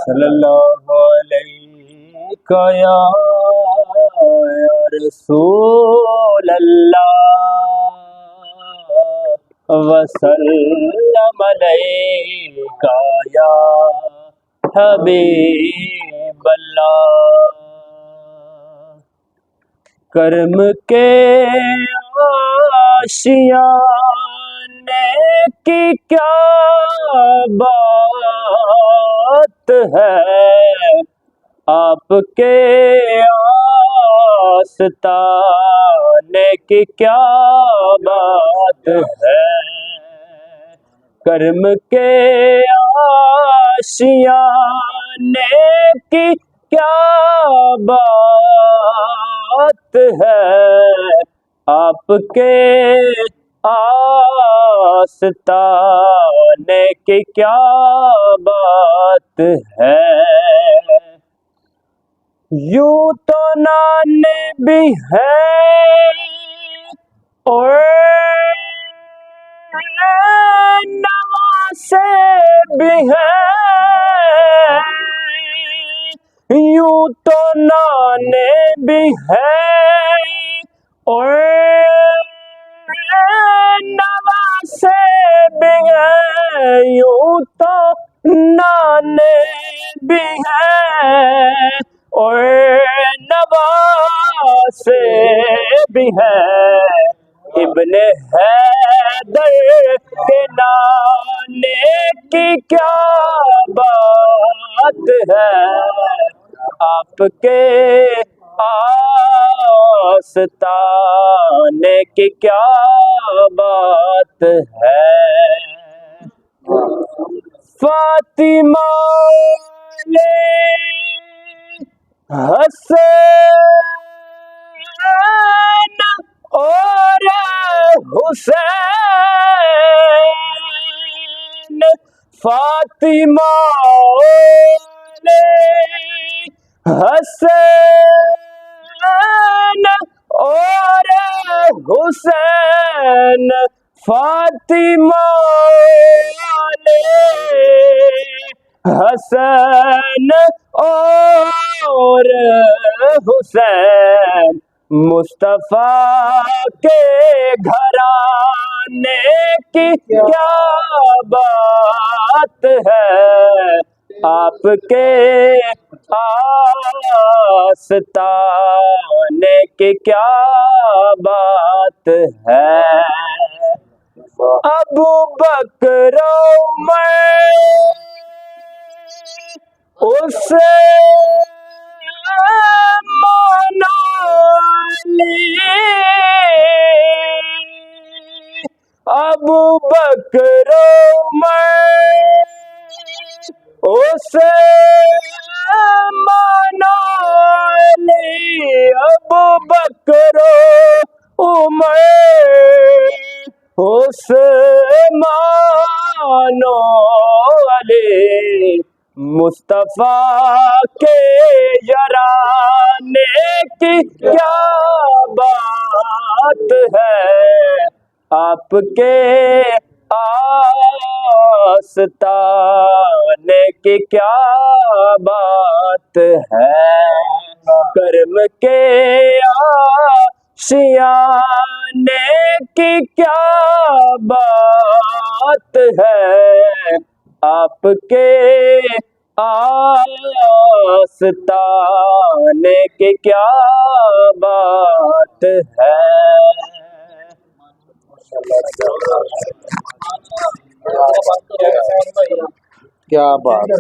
صلی اللہ علیہ یا رسول اللہ وسلم علیکہ یا حبیب اللہ۔ کرم کے آشیانے کی کیا بات ہے، آپ کے آستانے کی کیا بات ہے۔ کرم کے آشیانے کی کیا بات ہے، آپ کے آستانے کی کیا بات ہے۔ یوں تو نانے بھی ہے اور نواسے بھی ہے، یوں تو نانے بھی ہے اور نواسے بھی ہے، یوں تو نانے بھی ہے اور نواسے بھی ہے۔ ابن حیدر کے نانے کی کیا بات ہے، آپ کے آستانے کی کیا بات ہے۔ فاطمہ حسین اور حسین، فاطمہ حسین اور حسین، فاطمہ حسین اور حسین، مصطفیٰ کے گھرانے کی کیا بات ہے، آپ کے آستانے کی کیا بات ہے۔ ابو بکر عثمان علی، ابو بکر عثمان علی، ابو بکر عمر عثمان علی، مصطفیٰ کے یارانے کی کیا بات ہے، آپ کے آستانے کی کیا بات ہے۔ کرم کے آشیانے کی کیا بات ہے، آپ کے آستانے کی کیا بات ہے۔ کیا بات ہے۔